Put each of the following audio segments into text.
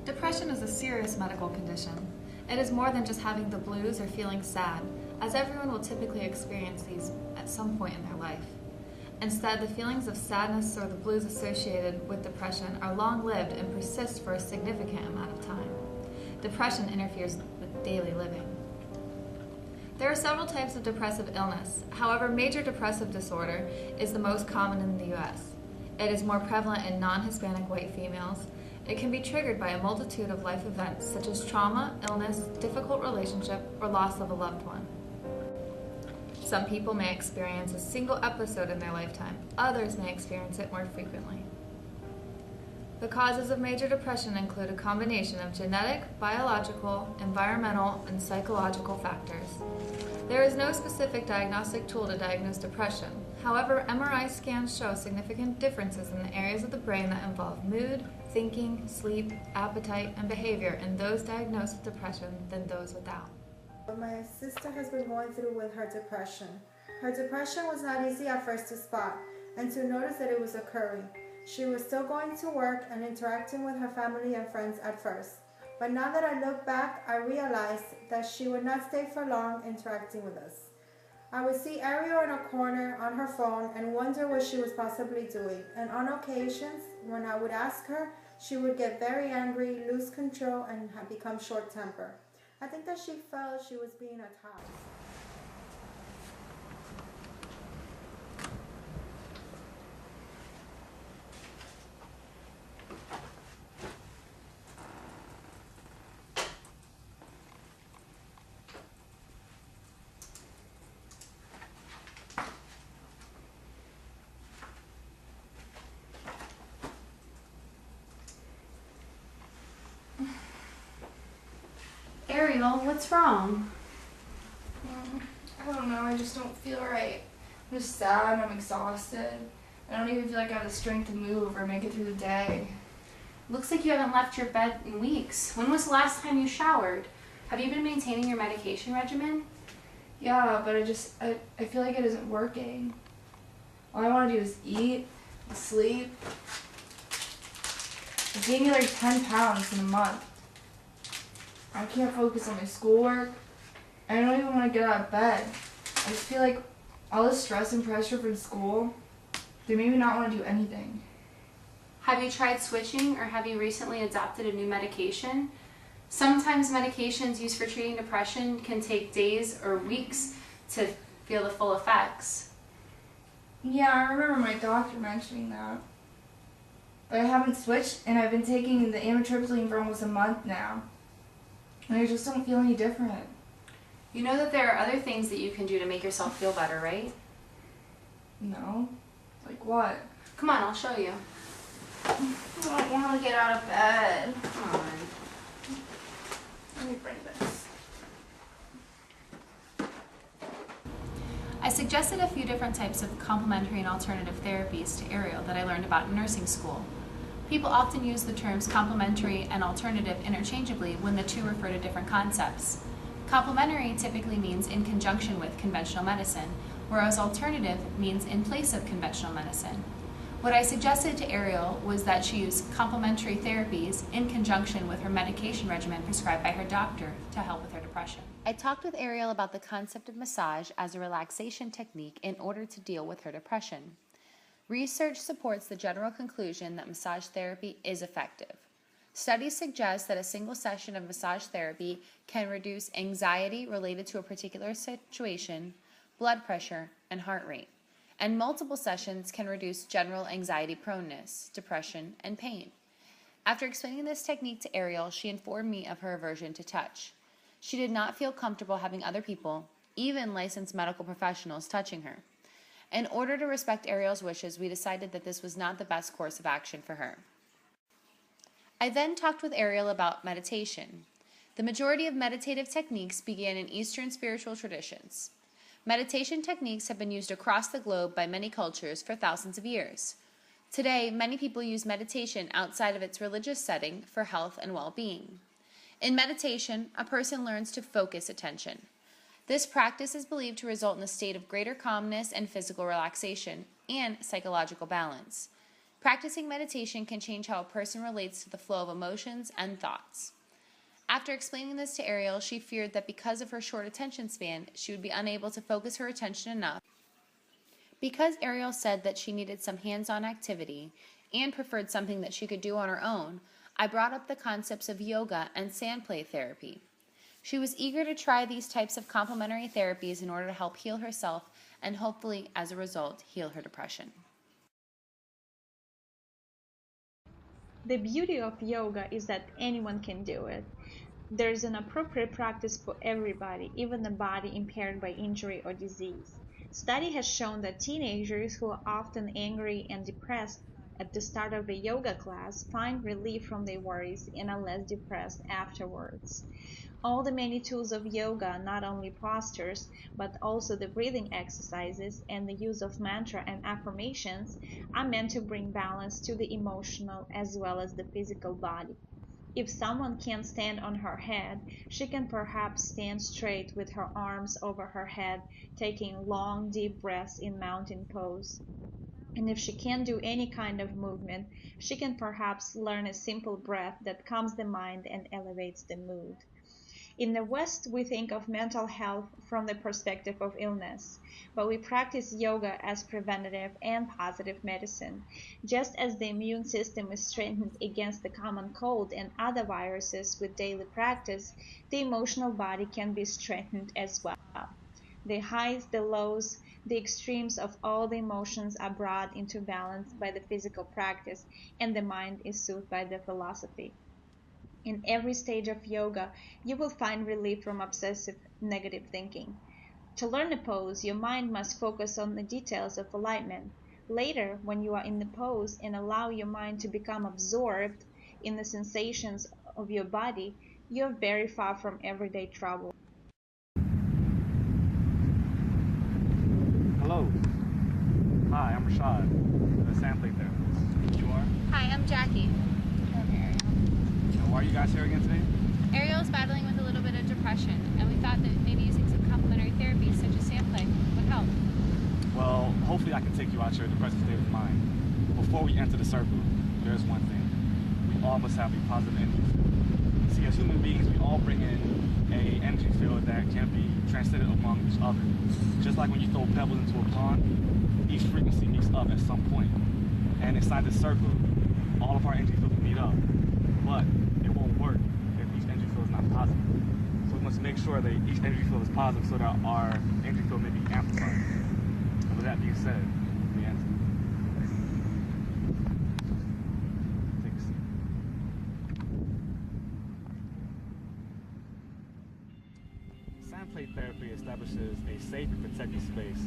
Depression is a serious medical condition. It is more than just having the blues or feeling sad, as everyone will typically experience these at some point in their life. Instead, the feelings of sadness or the blues associated with depression are long-lived and persist for a significant amount of time. Depression interferes with daily living. There are several types of depressive illness. However, major depressive disorder is the most common in the U.S. It is more prevalent in non-Hispanic white females. It can be triggered by a multitude of life events such as trauma, illness, difficult relationship, or loss of a loved one. Some people may experience a single episode in their lifetime. Others may experience it more frequently. The causes of major depression include a combination of genetic, biological, environmental, and psychological factors. There is no specific diagnostic tool to diagnose depression. However, MRI scans show significant differences in the areas of the brain that involve mood, thinking, sleep, appetite, and behavior in those diagnosed with depression than those without. What my sister has been going through with her depression. Her depression was not easy at first to spot and to notice that it was occurring. She was still going to work and interacting with her family and friends at first. But now that I look back, I realized that she would not stay for long interacting with us. I would see Ariel in a corner on her phone and wonder what she was possibly doing. And on occasions, when I would ask her, she would get very angry, lose control, and become short-tempered. I think that she felt she was being attacked. Ariel, what's wrong? I don't know, I just don't feel right. I'm just sad, I'm exhausted. I don't even feel like I have the strength to move or make it through the day. Looks like you haven't left your bed in weeks. When was the last time you showered? Have you been maintaining your medication regimen? Yeah, but I feel like it isn't working. All I want to do is eat and sleep. It gained me like 10 pounds in a month. I can't focus on my schoolwork. I don't even want to get out of bed. I just feel like all the stress and pressure from school, they made me not want to do anything. Have you tried switching or have you recently adopted a new medication? Sometimes medications used for treating depression can take days or weeks to feel the full effects. Yeah, I remember my doctor mentioning that. But I haven't switched and I've been taking the amitriptyline for almost a month now. And I just don't feel any different. You know that there are other things that you can do to make yourself feel better, right? No. Like what? Come on, I'll show you. I don't want to get out of bed. Come on. Let me bring this. I suggested a few different types of complementary and alternative therapies to Ariel that I learned about in nursing school. People often use the terms complementary and alternative interchangeably when the two refer to different concepts. Complementary typically means in conjunction with conventional medicine, whereas alternative means in place of conventional medicine. What I suggested to Ariel was that she use complementary therapies in conjunction with her medication regimen prescribed by her doctor to help with her depression. I talked with Ariel about the concept of massage as a relaxation technique in order to deal with her depression. Research supports the general conclusion that massage therapy is effective. Studies suggest that a single session of massage therapy can reduce anxiety related to a particular situation, blood pressure, and heart rate, and multiple sessions can reduce general anxiety proneness, depression, and pain. After explaining this technique to Ariel, she informed me of her aversion to touch. She did not feel comfortable having other people, even licensed medical professionals, touching her. In order to respect Ariel's wishes, we decided that this was not the best course of action for her. I then talked with Ariel about meditation. The majority of meditative techniques began in Eastern spiritual traditions. Meditation techniques have been used across the globe by many cultures for thousands of years. Today, many people use meditation outside of its religious setting for health and well-being. In meditation, a person learns to focus attention. This practice is believed to result in a state of greater calmness and physical relaxation and psychological balance. Practicing meditation can change how a person relates to the flow of emotions and thoughts. After explaining this to Ariel, she feared that because of her short attention span, she would be unable to focus her attention enough. Because Ariel said that she needed some hands-on activity and preferred something that she could do on her own, I brought up the concepts of yoga and sand play therapy. She was eager to try these types of complementary therapies in order to help heal herself and hopefully, as a result, heal her depression. The beauty of yoga is that anyone can do it. There's an appropriate practice for everybody, even the body impaired by injury or disease. Study has shown that teenagers who are often angry and depressed at the start of a yoga class find relief from their worries and are less depressed afterwards. All the many tools of yoga, not only postures, but also the breathing exercises and the use of mantra and affirmations, are meant to bring balance to the emotional as well as the physical body. If someone can't stand on her head, she can perhaps stand straight with her arms over her head, taking long, deep breaths in mountain pose. And if she can't do any kind of movement, she can perhaps learn a simple breath that calms the mind and elevates the mood. In the West, we think of mental health from the perspective of illness, but we practice yoga as preventative and positive medicine. Just as the immune system is strengthened against the common cold and other viruses with daily practice, the emotional body can be strengthened as well. The highs, the lows, the extremes of all the emotions are brought into balance by the physical practice, and the mind is soothed by the philosophy. In every stage of yoga, you will find relief from obsessive negative thinking. To learn a pose, your mind must focus on the details of alignment. Later, when you are in the pose and allow your mind to become absorbed in the sensations of your body, you are very far from everyday trouble. Hello. Hi, I'm Rashad, the sand play therapist. You are? Hi, I'm Jackie. Why are you guys here again today? Ariel is battling with a little bit of depression, and we thought that maybe using some complementary therapies such as sand play would help. Well, hopefully I can take you out your depressive state of mind. Before we enter the circle, there's one thing. We all must have a positive energy field. See, as human beings, we all bring in a energy field that can be transmitted among each other. Just like when you throw pebbles into a pond, each frequency meets up at some point. And inside the circle, all of our energy fields meet up. But it won't work if each energy field is not positive. So we must make sure that each energy field is positive so that our energy field may be amplified. And with that being said, we enter. Take a seat. Sand play therapy establishes a safe and protected space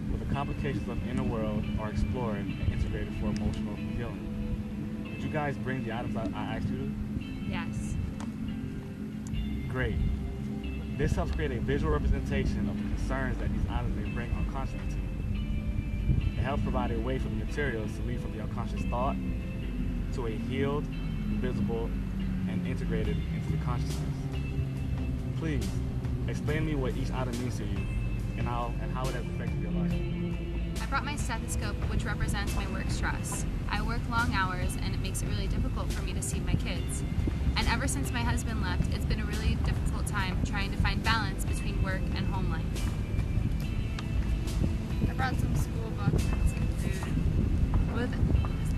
where the complications of the inner world are explored and integrated for emotional healing. Did you guys bring the items I asked you to? Yes. Great. This helps create a visual representation of the concerns that these items may bring unconsciously to you. It helps provide a way for the materials to lead from the unconscious thought to a healed, visible, and integrated into the consciousness. Please, explain to me what each item means to you and how it has affected your life. I brought my stethoscope, which represents my work stress. I work long hours, and it makes it really difficult for me to see my kids. And ever since my husband left, it's been a really difficult time trying to find balance between work and home life. I brought some school books and some food. With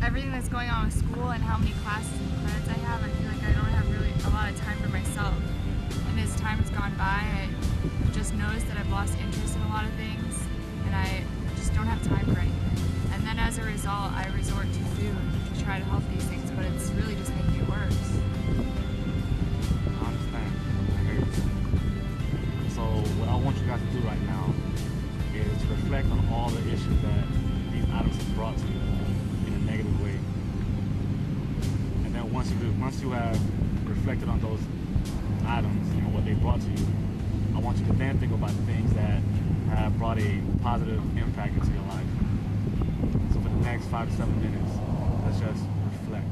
everything that's going on with school and how many classes and credits I have, I feel like I don't have really a lot of time for myself. And as time has gone by, I just noticed that I've lost interest in a lot of things, and I just don't have time for anything. And then as a result, I resort to food to try to help these things, but it's really just making it worse. I understand. I hear you. So what I want you guys to do right now is to reflect on all the issues that these items have brought to you in a negative way. And then once you have reflected on those items and what they brought to you, I want you to then think about the things that have brought a positive impact into your life. So for the next 5 to 7 minutes, let's just reflect.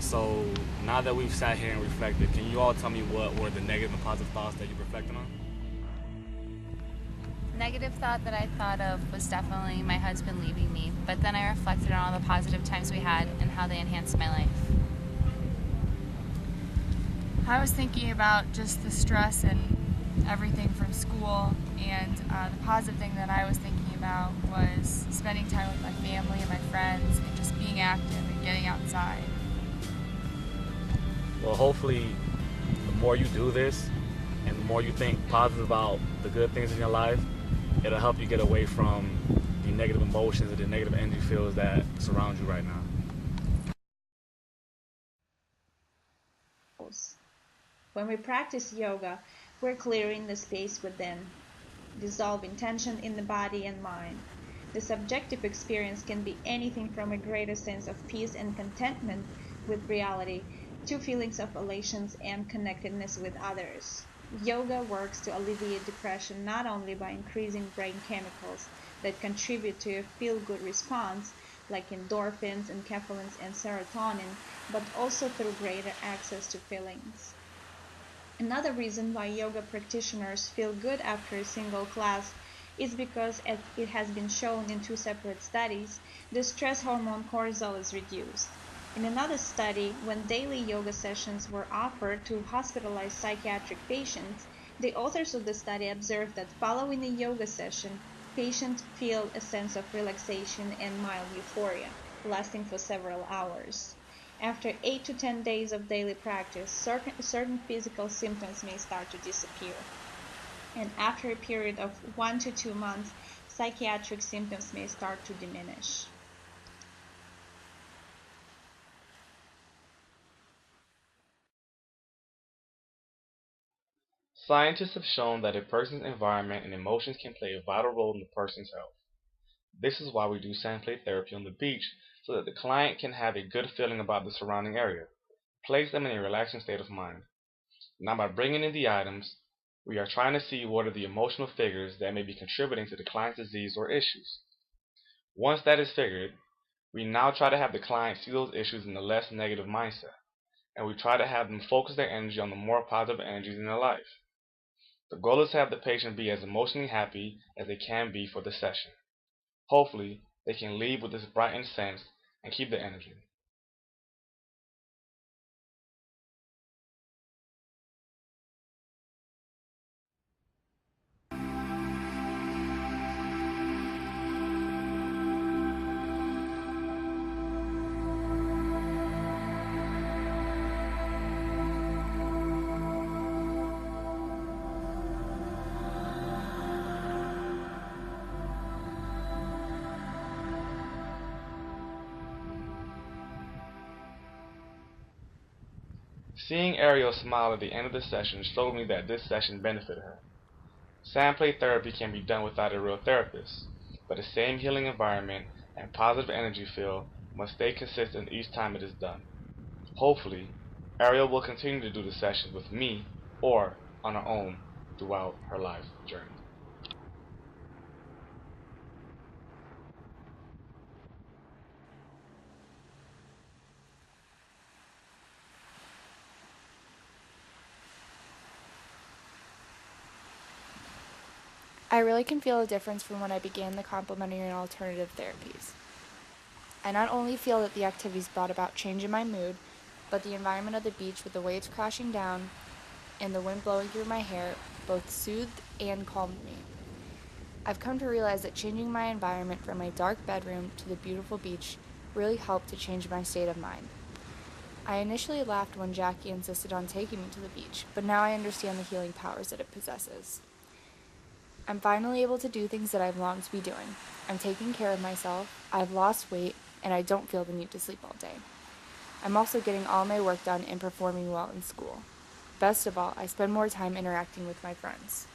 So now that we've sat here and reflected, can you all tell me what were the negative and positive thoughts that you reflected on? Negative thought that I thought of was definitely my husband leaving me, but then I reflected on all the positive times we had and how they enhanced my life. I was thinking about just the stress and everything from school, and the positive thing that I was thinking about was spending time with my family and my friends and just being active and getting outside. Well, hopefully, the more you do this and the more you think positive about the good things in your life, it'll help you get away from the negative emotions and the negative energy fields that surround you right now. When we practice yoga, we're clearing the space within, dissolving tension in the body and mind. The subjective experience can be anything from a greater sense of peace and contentment with reality to feelings of elation and connectedness with others. Yoga works to alleviate depression not only by increasing brain chemicals that contribute to a feel-good response, like endorphins, enkephalins, and serotonin, but also through greater access to feelings. Another reason why yoga practitioners feel good after a single class is because, as it has been shown in 2 separate studies, the stress hormone cortisol is reduced. In another study, when daily yoga sessions were offered to hospitalized psychiatric patients, the authors of the study observed that following a yoga session, patients feel a sense of relaxation and mild euphoria, lasting for several hours. After 8 to 10 days of daily practice, certain physical symptoms may start to disappear. And after a period of 1 to 2 months, psychiatric symptoms may start to diminish. Scientists have shown that a person's environment and emotions can play a vital role in the person's health. This is why we do sand play therapy on the beach, so that the client can have a good feeling about the surrounding area, place them in a relaxing state of mind. Now, by bringing in the items, we are trying to see what are the emotional figures that may be contributing to the client's disease or issues. Once that is figured, we now try to have the client see those issues in a less negative mindset, and we try to have them focus their energy on the more positive energies in their life. The goal is to have the patient be as emotionally happy as they can be for the session. Hopefully, they can leave with this brightened sense and keep the energy. Seeing Ariel smile at the end of the session showed me that this session benefited her. Sand play therapy can be done without a real therapist, but the same healing environment and positive energy feel must stay consistent each time it is done. Hopefully, Ariel will continue to do the sessions with me or on her own throughout her life journey. I really can feel a difference from when I began the complementary and alternative therapies. I not only feel that the activities brought about change in my mood, but the environment of the beach with the waves crashing down and the wind blowing through my hair both soothed and calmed me. I've come to realize that changing my environment from my dark bedroom to the beautiful beach really helped to change my state of mind. I initially laughed when Jackie insisted on taking me to the beach, but now I understand the healing powers that it possesses. I'm finally able to do things that I've longed to be doing. I'm taking care of myself, I've lost weight, and I don't feel the need to sleep all day. I'm also getting all my work done and performing well in school. Best of all, I spend more time interacting with my friends.